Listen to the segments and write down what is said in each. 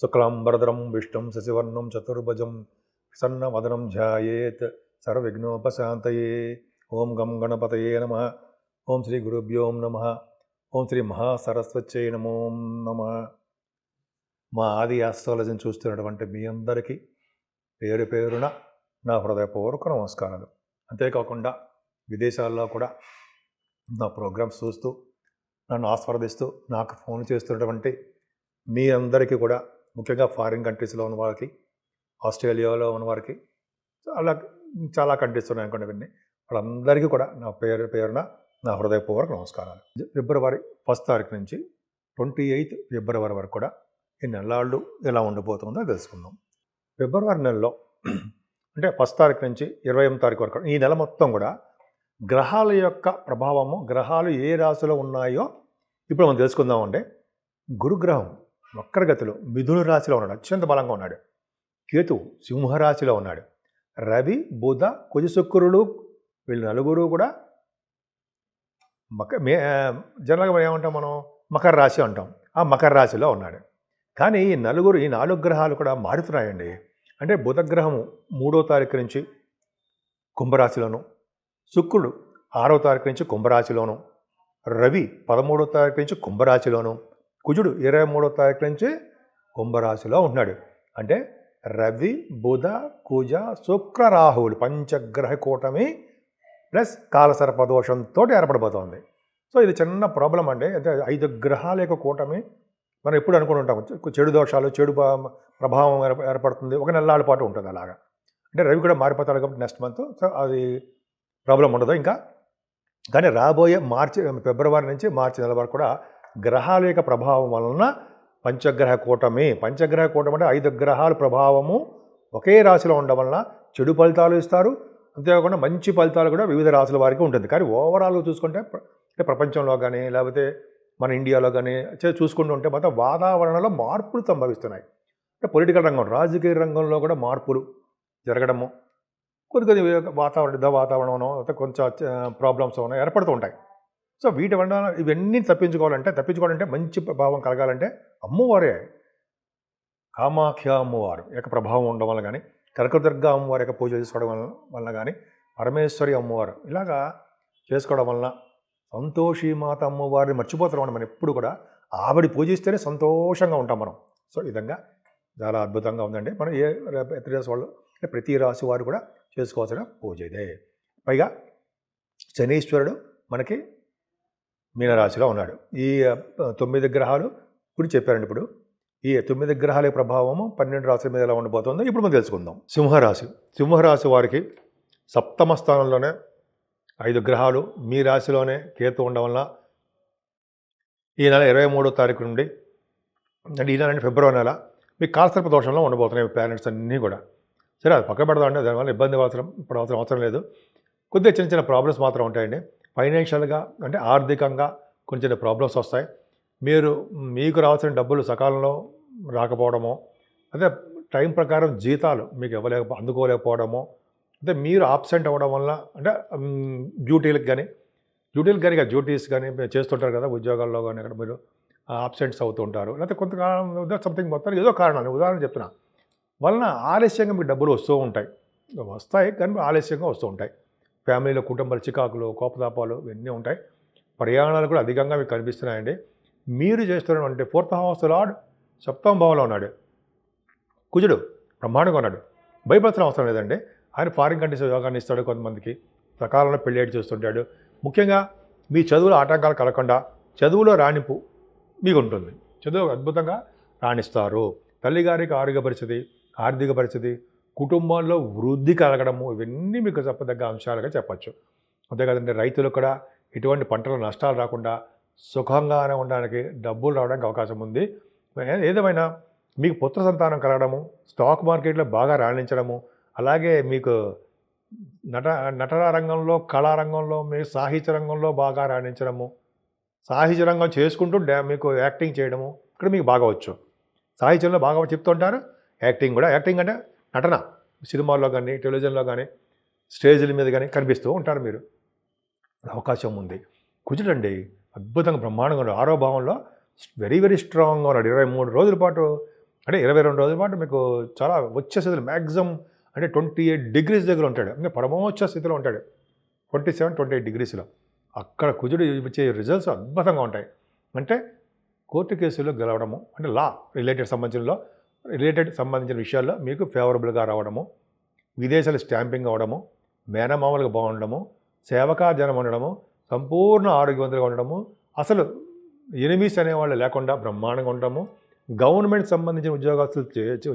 శుక్లాంబరధరం విష్ణుం శశివర్ణం చతుర్భుజం ప్రసన్నవదనం ధ్యాయేత్ సర్వవిఘ్నోపశాంతయే. ఓం గం గణపతయే నమః. ఓం శ్రీ గురుభ్యో నమః. ఓం శ్రీ మహాసరస్వత్యై నమో నమః. మా ఆది ఆస్ట్రాలజీని చూస్తున్నటువంటి మీ అందరికీ పేరు పేరున నా హృదయపూర్వక నమస్కారాలు. అంతేకాకుండా విదేశాల్లో కూడా నా ప్రోగ్రామ్స్ చూస్తూ నన్ను ఆస్వాదిస్తూ నాకు ఫోన్ చేస్తున్నటువంటి మీ అందరికీ కూడా, ముఖ్యంగా ఫారిన్ కంట్రీస్లో ఉన్న వారికి, ఆస్ట్రేలియాలో ఉన్న వారికి, చాలా కంట్రీస్ ఉన్నాయి అనుకోండి, ఇవన్నీ వాళ్ళందరికీ కూడా నా పేరున నా హృదయపూర్వక నమస్కారాలు. ఫిబ్రవరి 1 తారీఖు నుంచి 28 ఫిబ్రవరి వరకు కూడా ఈ నెలలు ఎలా ఉండబోతుందో తెలుసుకుందాం. ఫిబ్రవరి నెలలో అంటే 1 తారీఖు నుంచి 28 తారీఖు వరకు ఈ నెల మొత్తం కూడా గ్రహాల యొక్క ప్రభావము, గ్రహాలు ఏ రాశిలో ఉన్నాయో ఇప్పుడు మనం తెలుసుకుందామండి. గురుగ్రహం వక్రగతిలో మిథున రాశిలో ఉన్నాడు, అత్యంత బలంగా ఉన్నాడు. కేతు సింహరాశిలో ఉన్నాడు. రవి, బుధ, కుజ, శుక్రులు వీళ్ళు నలుగురు కూడా జనరల్గా ఏమంటాం మనం, మకర రాశి అంటాం. ఆ మకర రాశిలో ఉన్నాడు. కానీ ఈ 4 గ్రహాలు కూడా మారుతున్నాయండి. అంటే బుధగ్రహము 3వ తారీఖు నుంచి కుంభరాశిలోను, శుక్రుడు 6వ తారీఖు నుంచి కుంభరాశిలోను, రవి 13వ తారీఖు నుంచి కుంభరాశిలోను, కుజుడు 23వ తారీఖు నుంచి కుంభరాశిలో ఉన్నాడు. అంటే రవి, బుధ, కుజ, శుక్ర, రాహువులు పంచగ్రహ కూటమి ప్లస్ కాలసర్పదోషంతో ఏర్పడిపోతుంది. సో ఇది చిన్న ప్రాబ్లం అండి. అంటే 5 గ్రహాల యొక్క కూటమి మనం ఎప్పుడు అనుకుని ఉంటాం, చెడు దోషాలు, చెడు ప్రభావం ఏర్పడుతుంది, ఒక నెలల పాటు ఉంటుంది అలాగా. అంటే రవి కూడా మారిపోతాడు కాబట్టి నెక్స్ట్ మంత్, సో అది ప్రాబ్లం ఉండదు ఇంకా. కానీ రాబోయే ఫిబ్రవరి నుంచి మార్చి నెల వరకు కూడా గ్రహాల యొక్క ప్రభావం వలన పంచగ్రహ కూటమి అంటే 5 గ్రహాల ప్రభావము ఒకే రాశిలో ఉండడం వలన చెడు ఫలితాలు ఇస్తారు. అంతేకాకుండా మంచి ఫలితాలు కూడా వివిధ రాశుల వారికి ఉంటుంది. కానీ ఓవరాల్గా చూసుకుంటే ప్రపంచంలో కానీ లేకపోతే మన ఇండియాలో కానీ చూసుకుంటూ ఉంటే మొత్తం వాతావరణంలో మార్పులు సంభవిస్తున్నాయి. అంటే పొలిటికల్ రంగం, రాజకీయ రంగంలో కూడా మార్పులు జరగడము, కొద్ది వాతావరణం కొంచెం ప్రాబ్లమ్స్ ఏర్పడుతూ ఉంటాయి. సో వీటి వల్ల ఇవన్నీ తప్పించుకోవాలంటే మంచి ప్రభావం కలగాలంటే అమ్మవారే, కామాఖ్య అమ్మవారు యొక్క ప్రభావం ఉండడం వల్ల కానీ, కనకదుర్గ అమ్మవారి యొక్క పూజ చేసుకోవడం వలన కానీ, పరమేశ్వరి అమ్మవారు ఇలాగా చేసుకోవడం వలన, సంతోషి మాత అమ్మవారిని మర్చిపోతున్నాం మనం ఎప్పుడు కూడా. ఆవిడ పూజిస్తేనే సంతోషంగా ఉంటాం మనం. సో ఈ విధంగా చాలా అద్భుతంగా ఉందండి. మనం ప్రతి రాశి వారు కూడా చేసుకోవాల్సిన పూజ ఇదే. పైగా శనీశ్వరుడు మనకి మీనరాశిలో ఉన్నాడు. ఈ 9 గ్రహాలు ఇప్పుడు చెప్పారండి. ఇప్పుడు ఈ 9 గ్రహాల ప్రభావము 12 రాశుల మీద ఎలా ఉండబోతుందో ఇప్పుడు మనం తెలుసుకుందాం. సింహరాశి వారికి 7వ స్థానంలోనే 5 గ్రహాలు, మీ రాశిలోనే కేతు ఉండడం వల్ల ఈ నెల 23వ తారీఖు నుండి, అంటే ఈ నెల ఫిబ్రవరి నెల మీ కాలసర్ప దోషంలో ఉండబోతున్నాయి ప్లానెట్స్ అన్నీ కూడా. సరే, అది పక్క పెడదామంటే దానివల్ల ఇబ్బంది అవసరం లేదు. కొద్దిగా చిన్న ప్రాబ్లమ్స్ మాత్రం ఉంటాయండి. ఫైనాన్షియల్గా అంటే ఆర్థికంగా కొంచెం ప్రాబ్లమ్స్ వస్తాయి. మీకు రావాల్సిన డబ్బులు సకాలంలో రాకపోవడమో, అదే టైం ప్రకారం జీతాలు మీకు అందుకోలేకపోవడమో, అంటే మీరు ఆబ్సెంట్ అవ్వడం వల్ల, అంటే డ్యూటీస్ కానీ చేస్తుంటారు కదా ఉద్యోగాల్లో కానీ, అక్కడ మీరు ఆబ్సెంట్స్ అవుతుంటారు, లేకపోతే కొంతకాలం సంథింగ్ మొత్తం ఏదో కారణాలు ఉదాహరణ చెప్తున్నా వలన ఆలస్యంగా మీకు డబ్బులు వస్తాయి కానీ ఆలస్యంగా వస్తూ ఉంటాయి. ఫ్యామిలీలో కుటుంబాలు చికాకులు, కోపతాపాలు ఇవన్నీ ఉంటాయి. ప్రయాణాలు కూడా అధికంగా మీకు కనిపిస్తున్నాయండి. మీరు చేస్తున్నటువంటి 4th హౌస్ లార్డ్ 7వ భావంలో ఉన్నాడు. కుజుడు బ్రహ్మాండంగా ఉన్నాడు. భయపడాల్సిన అవసరం లేదండి. ఆయన ఫారిన్ కంట్రీస్ యోగాన్ని ఇస్తాడు, కొంతమందికి సకాలంలో పెళ్ళేటి చేస్తుంటాడు. ముఖ్యంగా మీ చదువులో ఆటంకాలు కలగకుండా చదువులో రాణింపు మీకు ఉంటుంది. చదువు అద్భుతంగా రాణిస్తారు. తల్లిగారికి ఆర్థిక పరిస్థితి, కుటుంబాల్లో వృద్ధి కలగడము, ఇవన్నీ మీకు చెప్పదగ్గ అంశాలుగా చెప్పచ్చు. అంతేకాదండి, రైతులకు కూడా ఎటువంటి పంటల నష్టాలు రాకుండా సుఖంగానే ఉండడానికి, డబ్బులు రావడానికి అవకాశం ఉంది. ఏదేమైనా మీకు పుత్ర సంతానం కలగడము, స్టాక్ మార్కెట్లో బాగా రాణించడము, అలాగే మీకు నటనా రంగంలో, కళారంగంలో, మీకు సాహిత్య రంగంలో బాగా రాణించడము, సాహిత్య రంగం చేసుకుంటూ మీకు యాక్టింగ్ చేయడము ఇక్కడ మీకు బాగా వచ్చు. సాహిత్యంలో బాగా చెప్తుంటారు. యాక్టింగ్ అంటే నటన, సినిమాల్లో కానీ, టెలివిజన్లో కానీ, స్టేజ్ల మీద కానీ కనిపిస్తూ ఉంటారు. మీరు అవకాశం ఉంది. కుజుడండి అద్భుతంగా బ్రహ్మాండంగా ఉన్నాడు. 6వ భావంలో వెరీ స్ట్రాంగ్గా ఉన్నాడు. 23 రోజుల పాటు అంటే 22 రోజుల పాటు మీకు చాలా వచ్చే స్థితిలో మ్యాక్సిమం అంటే 28 డిగ్రీస్ దగ్గర ఉంటాడు. అంటే పరమోచ్చ స్థితిలో ఉంటాడు. 27, 28 డిగ్రీస్లో అక్కడ కుజుడు ఇచ్చే రిజల్ట్స్ అద్భుతంగా ఉంటాయి. అంటే కోర్టు కేసుల్లో గెలవడము, అంటే లా రిలేటెడ్ సంబంధించిన విషయాల్లో మీకు ఫేవరబుల్గా రావడము, విదేశాలు స్టాంపింగ్ అవ్వడము, మేనమామలుగా బాగుండడము, సేవకా జనం ఉండడము, సంపూర్ణ ఆరోగ్యవంతులుగా ఉండడము, అసలు ఎనిమీస్ అనేవాళ్ళు లేకుండా బ్రహ్మాండంగా ఉండడము, గవర్నమెంట్ సంబంధించిన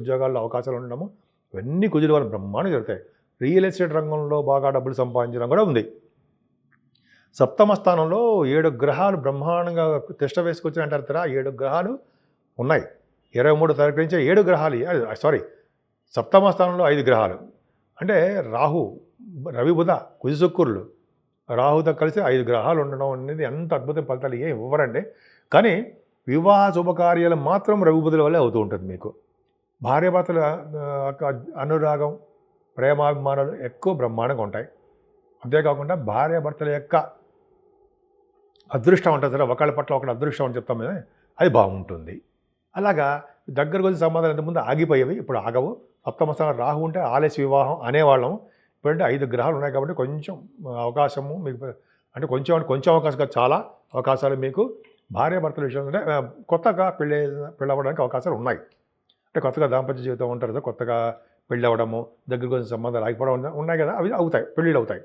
ఉద్యోగాల్లో అవకాశాలు ఉండడము, ఇవన్నీ కుజుడు వల్ల బ్రహ్మాండంగా జరుగుతాయి. రియల్ ఎస్టేట్ రంగంలో బాగా డబ్బులు సంపాదించడం కూడా ఉంది. సప్తమ స్థానంలో 7 గ్రహాలు బ్రహ్మాండంగా తిష్ట వేసుకొచ్చిన అంటారు కదా, 7 గ్రహాలు ఉన్నాయి. 23 తారీఖు నుంచి 7 గ్రహాలు, సప్తమ స్థానంలో 5 గ్రహాలు అంటే రాహు, రవి, బుధ, కుజ, శుక్రులు, రాహుతో కలిసి 5 గ్రహాలు ఉండడం అనేది ఎంత అద్భుతం. ఫలితాలు ఏం ఇవ్వరండి. కానీ వివాహ శుభకార్యాలు మాత్రం రవి, బుధుల వల్లే అవుతూ ఉంటుంది. మీకు భార్యాభర్తల అనురాగం, ప్రేమాభిమానాలు ఎక్కువ బ్రహ్మాండంగా ఉంటాయి. అంతేకాకుండా భార్యాభర్తల యొక్క అదృష్టం ఉంటుంది సరే, ఒకళ్ళ పట్ల ఒకటి అదృష్టం అని చెప్తాం కదా, అది బాగుంటుంది. అలాగా దగ్గరకు వచ్చి సంబంధాలు ఇంతకుముందు ఆగిపోయేవి, ఇప్పుడు ఆగవు. సప్తమ స్థానం రాహు ఉంటే ఆలస్య వివాహం అనేవాళ్ళం. ఇప్పుడంటే 5 గ్రహాలు ఉన్నాయి కాబట్టి కొంచెం అవకాశము మీకు, అంటే కొంచెం అవకాశం కాదు, చాలా అవకాశాలు మీకు భార్యాభర్తల విషయం అంటే కొత్తగా పెళ్ళవడానికి అవకాశాలు ఉన్నాయి. అంటే కొత్తగా దాంపత్య జీవితం ఉంటారు కదా, కొత్తగా పెళ్ళి అవ్వడము, దగ్గరకు వచ్చి సంబంధాలు ఆగిపోవడం ఉన్నాయి కదా, అవి అవుతాయి, పెళ్ళిళ్ళు అవుతాయి.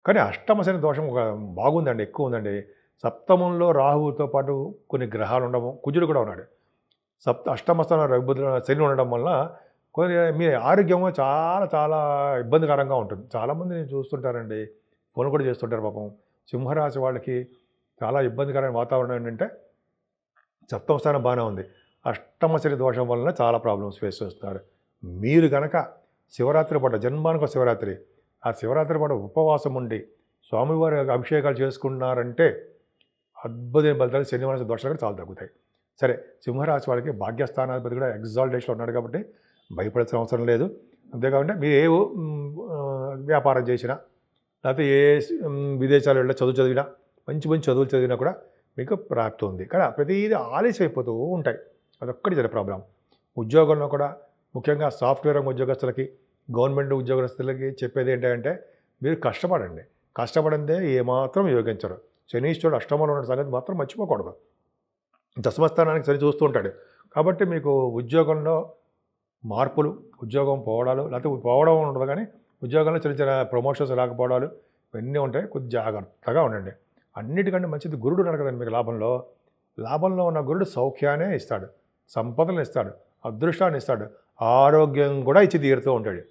కానీ అష్టమ శని దోషం ఒక బాగుందండి, ఎక్కువ ఉందండి. సప్తమంలో రాహువుతో పాటు కొన్ని గ్రహాలు ఉండడం, కుజుడు కూడా ఉన్నాడు. అష్టమ స్థానం శని ఉండడం వల్ల కొన్ని మీ ఆరోగ్యం చాలా చాలా ఇబ్బందికరంగా ఉంటుంది. చాలామంది నేను చూస్తుంటారండి, ఫోన్ కూడా చేస్తుంటారు పాపం. సింహరాశి వాళ్ళకి చాలా ఇబ్బందికరమైన వాతావరణం ఏంటంటే, సప్తమ స్థానం బాగానే ఉంది, అష్టమ శని దోషం వలన చాలా ప్రాబ్లమ్స్ ఫేస్ చేస్తున్నారు. మీరు కనుక శివరాత్రి పూట, జన్మానికి శివరాత్రి, ఆ శివరాత్రి పూట ఉపవాసం ఉండి స్వామివారి అభిషేకాలు చేసుకున్నారంటే అద్భుతమైన ఫలితాలు, శనివారం దోషాలు కూడా చాలా తగ్గుతాయి. సరే, సింహరాశి వాళ్ళకి భాగ్యస్థానాధిపతి కూడా ఎగ్జాల్టేషన్లో ఉన్నాడు కాబట్టి భయపడాల్సిన అవసరం లేదు. అంతేకాకుండా మీరు ఏ వ్యాపారం చేసినా, లేకపోతే ఏ విదేశాలు వెళ్ళి చదివినా, మంచి చదువులు చదివినా కూడా మీకు ప్రాప్తి ఉంది. కానీ ప్రతిదీ ఆలస్యం అయిపోతూ ఉంటాయి. అదొక్కటి జర ప్రాబ్లం. ఉద్యోగంలో కూడా ముఖ్యంగా సాఫ్ట్వేర్ రంగ ఉద్యోగస్తులకి, గవర్నమెంట్ ఉద్యోగస్తులకి చెప్పేది ఏంటంటే, మీరు కష్టపడందే ఏమాత్రం యోగించరు. శనీశ్వరుడు అష్టమంలో ఉన్న సంగతి మాత్రం మర్చిపోకూడదు. దశమస్థానానికి సరి చూస్తూ ఉంటాడు. కాబట్టి మీకు ఉద్యోగంలో మార్పులు, ఉద్యోగం పోవడాలు, లేకపోతే పోవడం ఉండదు కానీ ఉద్యోగంలో చిన్న చిన్న ప్రమోషన్స్ రాకపోవడాలు ఇవన్నీ ఉంటాయి. కొద్ది జాగ్రత్తగా ఉండండి. అన్నిటికంటే మంచిది గురుడు ఉన్నాడు కదండి మీకు లాభంలో ఉన్న గురుడు సౌఖ్యాన్ని ఇస్తాడు, సంపదలను ఇస్తాడు, అదృష్టాన్ని ఇస్తాడు, ఆరోగ్యం కూడా ఇచ్చి తీరుతూ ఉంటాడు.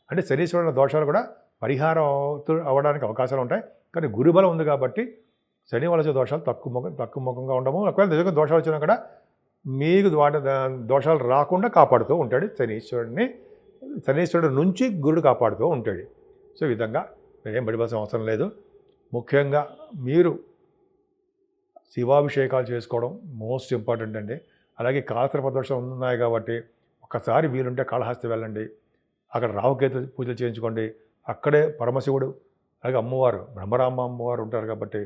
అంటే శనీశ్వరుల దోషాలు కూడా పరిహారం అవ్వడానికి అవకాశాలు ఉంటాయి. కానీ గురుబలం ఉంది కాబట్టి శని వలస దోషాలు తక్కువ ముఖంగా ఉండము. ఒకవేళ నిజంగా దోషాలు వచ్చినా కూడా మీకు దోషాలు రాకుండా కాపాడుతూ ఉంటాడు. శనీశ్వరుడు నుంచి గురుడు కాపాడుతూ ఉంటాడు. సో ఈ విధంగా ఏం పడిపోవాల్సిన అవసరం లేదు. ముఖ్యంగా మీరు శివాభిషేకాలు చేసుకోవడం మోస్ట్ ఇంపార్టెంట్ అండి. అలాగే కాలసర్ప దోషాలు ఉన్నాయి కాబట్టి ఒకసారి వీలుంటే కాళహస్తి వెళ్ళండి, అక్కడ రాహుకేతు పూజలు చేయించుకోండి. అక్కడే పరమశివుడు, అలాగే అమ్మవారు, బ్రహ్మరామ అమ్మవారు ఉంటారు కాబట్టి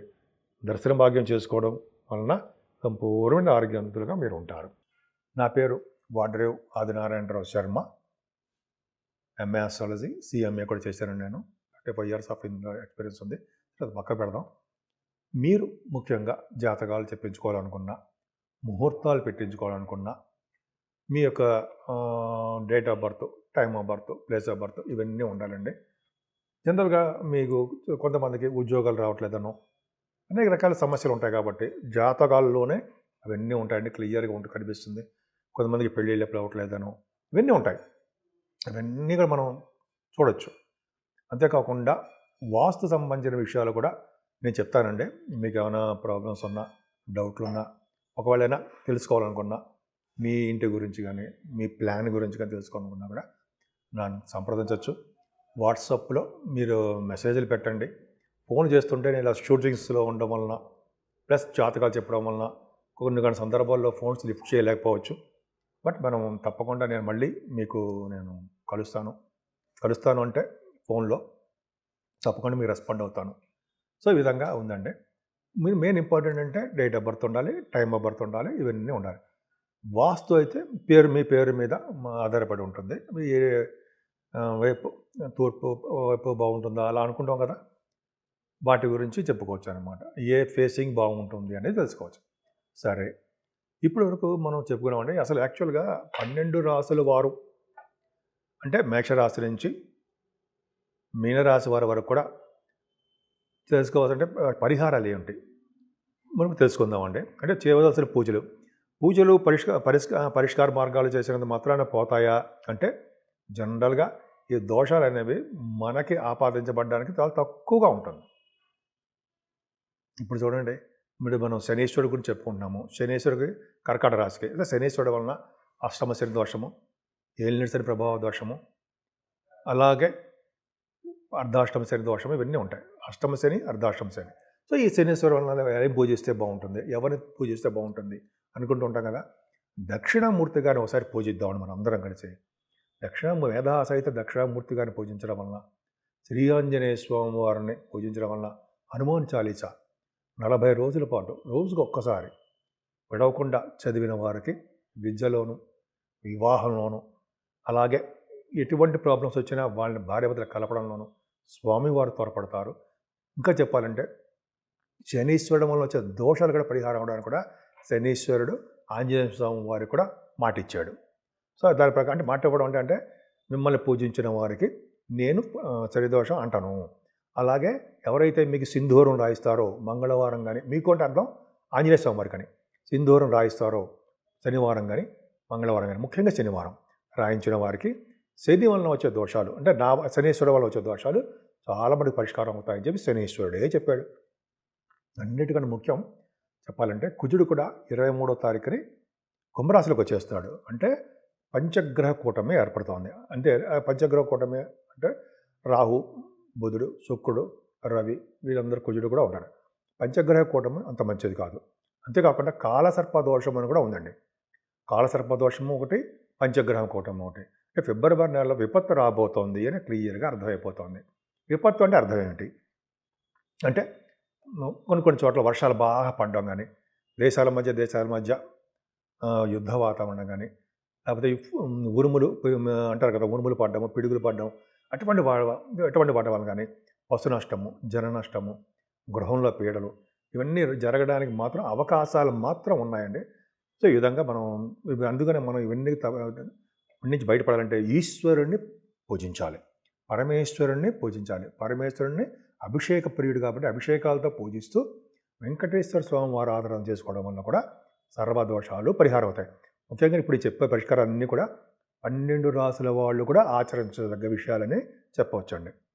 దర్శన భాగ్యం చేసుకోవడం వలన సంపూర్ణమైన ఆరోగ్యవంతులుగా మీరు ఉంటారు. నా పేరు Vadrev Adinarayanarao Sharma. MA astrology, CMA కూడా చేశాను నేను. 35 years ఆఫ్ ఎక్స్పీరియన్స్ ఉంది. అది పక్క పెడదాం. మీరు ముఖ్యంగా జాతకాలు చెప్పించుకోవాలనుకున్నా, ముహూర్తాలు పెట్టించుకోవాలనుకున్నా, మీ యొక్క date of birth, time of birth, place of birth ఇవన్నీ ఉండాలండి. జనరల్గా మీకు కొంతమందికి ఉద్యోగాలు రావట్లేదనో, అనేక రకాల సమస్యలు ఉంటాయి కాబట్టి జాతకాల్లోనే అవన్నీ ఉంటాయండి, క్లియర్గా కనిపిస్తుంది. కొంతమందికి పెళ్ళిళ్ళు ఎప్పుడు అవ్వట్లేదనో ఇవన్నీ ఉంటాయి. అవన్నీ కూడా మనం చూడొచ్చు. అంతేకాకుండా వాస్తు సంబంధించిన విషయాలు కూడా నేను చెప్తానండి. మీకు ఏమైనా ప్రాబ్లమ్స్ ఉన్నా, డౌట్లు ఉన్నా, ఒకవేళ అయినా తెలుసుకోవాలనుకున్నా, మీ ఇంటి గురించి కానీ, మీ ప్లాన్ గురించి కానీ తెలుసుకోవాలనుకున్నా కూడా నన్ను సంప్రదించవచ్చు. వాట్సాప్లో మీరు మెసేజ్లు పెట్టండి. ఫోన్ చేస్తుంటే నేను ఇలా షూటింగ్స్లో ఉండడం వలన, ప్లస్ జాతకాలు చెప్పడం వలన కొన్ని సందర్భాల్లో ఫోన్స్ లిఫ్ట్ చేయలేకపోవచ్చు. బట్ మనం తప్పకుండా నేను మళ్ళీ మీకు నేను కలుస్తాను అంటే ఫోన్లో తప్పకుండా మీకు రెస్పాండ్ అవుతాను. సో ఈ విధంగా ఉందండి. మీరు మెయిన్ ఇంపార్టెంట్ అంటే డేట్ ఆఫ్ బర్త్ ఉండాలి, టైమ్ ఆఫ్ బర్త్ ఉండాలి, ఇవన్నీ ఉండాలి. వాస్తు అయితే మీ పేరు మీద ఆధారపడి ఉంటుంది. ఏ వైపు తూర్పు వైపు బాగుంటుందా అలా అనుకుంటాం కదా! వాటి గురించి చెప్పుకోవచ్చనమాట. ఏ ఫేసింగ్ బాగుంటుంది అనేది తెలుసుకోవచ్చు. సరే. ఇప్పటి వరకు మనం చెప్పుకున్నామండి. అసలు యాక్చువల్‌గా 12 రాసుల వారు అంటే మేషరాశి నుంచి మీనరాశి వారి వరకు కూడా తెలుసుకోవాల్సింటే పరిహారాలు ఏంటి? మనం తెలుసుకుందామండి. అంటే చేయవలసిన పూజలు. పూజలు పరిష్కార మార్గాలు చేసినంత మాత్రాన పోతాయా? అంటే జనరల్‌గా ఈ దోషాలనేవి మనకి ఆపాదించబడడానికి చాలా తక్కువగా ఉంటుంది. ఇప్పుడు చూడండి, ఇప్పుడు మనం శనీశ్వరుడి గురించి చెప్పుకుంటున్నాము. శనీశ్వరుడికి కర్కాటక రాశికి అంటే శనీశ్వరుడు వలన అష్టమ శని దోషము, ఏలినాటి శని ప్రభావ దోషము, అలాగే అర్ధాష్టమ శని దోషం ఇవన్నీ ఉంటాయి. అష్టమ శని, అర్ధాష్టమ శని. సో ఈ శనీశ్వరు వలన ఏం పూజిస్తే బాగుంటుంది, ఎవరిని పూజిస్తే బాగుంటుంది అనుకుంటూ ఉంటాం కదా. దక్షిణామూర్తి గారిని ఒకసారి పూజిద్దామని మనం అందరం కలిసి. వేద సహిత దక్షిణామూర్తి గారిని పూజించడం వలన, శ్రీ ఆంజనేయ స్వామి వారిని పూజించడం వలన, హనుమాన్ చాలీసా 40 రోజుల పాటు రోజుకు ఒక్కసారి విడవకుండా చదివిన వారికి విద్యలోను, వివాహంలోను, అలాగే ఎటువంటి ప్రాబ్లమ్స్ వచ్చినా వాళ్ళని భార్యాభర్తలు కలపడంలోనూ స్వామివారు త్వరపడతారు. ఇంకా చెప్పాలంటే శనీశ్వరుడు వల్ల వచ్చే దోషాలు కూడా పరిహారం అవడానికి కూడా శనీశ్వరుడు ఆంజనేయ స్వామి వారికి కూడా మాటిచ్చాడు. సో దాని ప్రకారం అంటే మాట ఇవ్వడం అంటే మిమ్మల్ని పూజించిన వారికి నేను శనిదోషం అంటాను. అలాగే ఎవరైతే మీకు సింధూరం రాయిస్తారో మంగళవారం కానీ, మీకు అంటే అర్థం ఆంజనేయ స్వామి వారికి అని సింధూరం రాయిస్తారో శనివారం కానీ మంగళవారం కానీ, ముఖ్యంగా శనివారం రాయించిన వారికి శని వలన వచ్చే దోషాలు అంటే శనీశ్వరుడు వల్ల వచ్చే దోషాలు చాలా మందికి పరిష్కారం అవుతాయని చెప్పి శనీశ్వరుడే చెప్పాడు. అన్నిటికన్నా ముఖ్యం చెప్పాలంటే కుజుడు కూడా 23వ తారీఖుని కుంభరాశిలోకి వచ్చేస్తాడు. అంటే పంచగ్రహ కూటమి ఏర్పడుతోంది. అంటే పంచగ్రహ కూటమి అంటే రాహు, బుధుడు, శుక్రుడు, రవి వీళ్ళందరూ కుజుడు కూడా ఉన్నారు. పంచగ్రహ కూటమి అంత మంచిది కాదు. అంతేకాకుండా కాలసర్ప దోషం అని కూడా ఉందండి. కాలసర్ప దోషము ఒకటి, పంచగ్రహం కూటమి ఒకటి. అంటే ఫిబ్రవరి నెలలో విపత్తు రాబోతోంది అని క్లియర్గా అర్థమైపోతుంది. విపత్తు అంటే అర్థం ఏంటి అంటే కొన్ని చోట్ల వర్షాలు బాగా పడడం కానీ, దేశాల మధ్య యుద్ధ వాతావరణం కానీ, లేకపోతే ఉరుములు అంటారు కదా, ఉరుములు పడ్డము, పిడుగులు పడ్డం, అటువంటి వాటి వల్ల కానీ పశు నష్టము, జన నష్టము, గృహంలో పీడలు ఇవన్నీ జరగడానికి మాత్రం అవకాశాలు మాత్రం ఉన్నాయండి. సో ఈ విధంగా అందుకనే మనం ఇవన్నీ నుంచి బయటపడాలంటే ఈశ్వరుణ్ణి పూజించాలి, పరమేశ్వరుణ్ణి అభిషేక ప్రియుడు కాబట్టి అభిషేకాలతో పూజిస్తూ వెంకటేశ్వర స్వామి వారు ఆరాధన చేసుకోవడం వల్ల కూడా సర్వదోషాలు పరిహారం అవుతాయి. ముఖ్యంగా ఇప్పుడు చెప్పే పరిష్కారాలన్నీ కూడా 12 రాసుల వాళ్ళు కూడా ఆచరించదగ్గ విషయాలని చెప్పవచ్చండి.